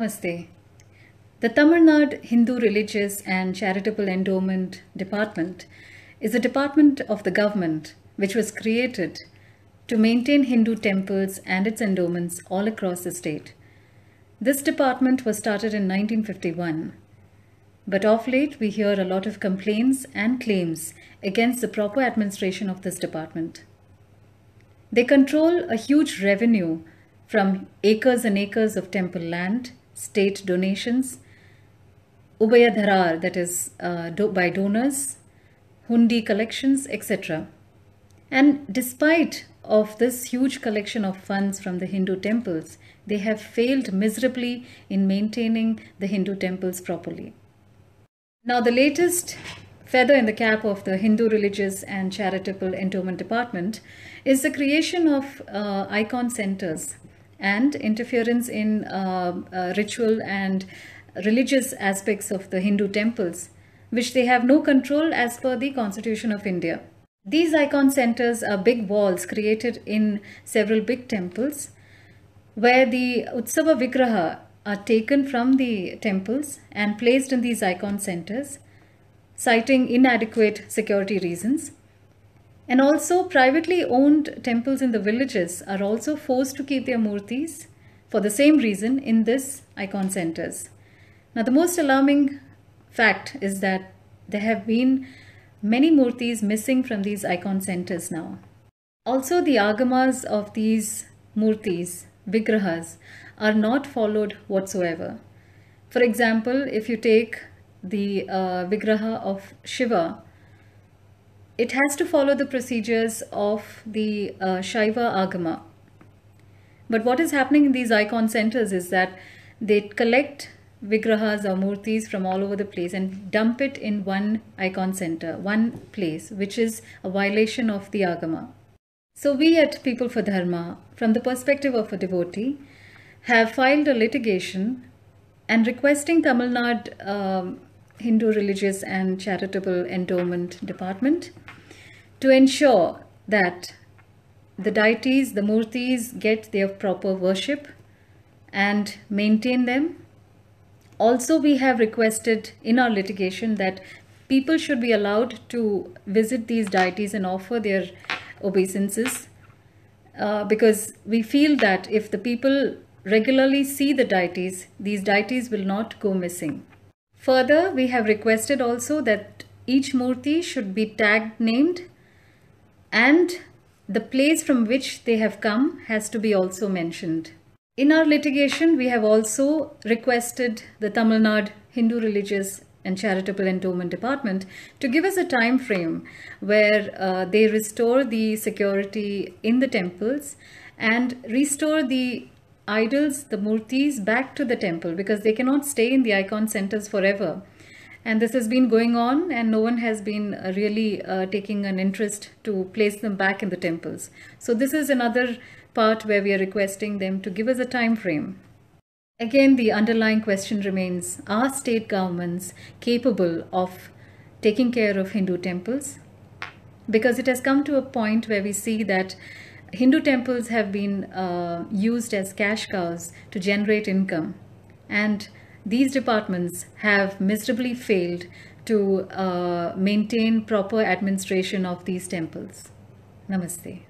Namaste. The Tamil Nadu Hindu Religious and Charitable Endowment Department is a department of the government which was created to maintain Hindu temples and its endowments all across the state. This department was started in 1951, but of late we hear a lot of complaints and claims against the proper administration of this department. They control a huge revenue from acres and acres of temple land, state donations, Ubayadharar, that is by donors, hundi collections, etc. And despite of this huge collection of funds from the Hindu temples, they have failed miserably in maintaining the Hindu temples properly. Now, the latest feather in the cap of the Hindu Religious and Charitable Endowment Department is the creation of icon centers and interference in ritual and religious aspects of the Hindu temples, which they have no control as per the Constitution of India. These icon centers are big walls created in several big temples where the Utsava Vigraha are taken from the temples and placed in these icon centers, citing inadequate security reasons. And also privately owned temples in the villages are also forced to keep their murtis for the same reason in this icon centers. Now, the most alarming fact is that there have been many murtis missing from these icon centers now. Also, the agamas of these murtis, vigrahas, are not followed whatsoever. For example, if you take the vigraha of Shiva, it has to follow the procedures of the Shaiva Agama. But what is happening in these icon centers is that they collect vigrahas or murtis from all over the place and dump it in one icon center, one place, which is a violation of the Agama. So we at People for Dharma, from the perspective of a devotee, have filed a litigation and requesting Tamil Nadu Hindu Religious and Charitable Endowment Department to ensure that the deities, the murtis, get their proper worship and maintain them. Also, we have requested in our litigation that people should be allowed to visit these deities and offer their obeisances because we feel that if the people regularly see the deities, these deities will not go missing. Further, we have requested also that each murti should be tagged, named, and the place from which they have come has to be also mentioned. In our litigation, we have also requested the Tamil Nadu Hindu Religious and Charitable Endowment Department to give us a time frame where they restore the security in the temples and restore the idols, the murtis, back to the temple, because they cannot stay in the icon centers forever. And this has been going on and no one has been really taking an interest to place them back in the temples. So this is another part where we are requesting them to give us a time frame. Again, the underlying question remains, are state governments capable of taking care of Hindu temples? Because it has come to a point where we see that Hindu temples have been used as cash cows to generate income, and these departments have miserably failed to maintain proper administration of these temples. Namaste.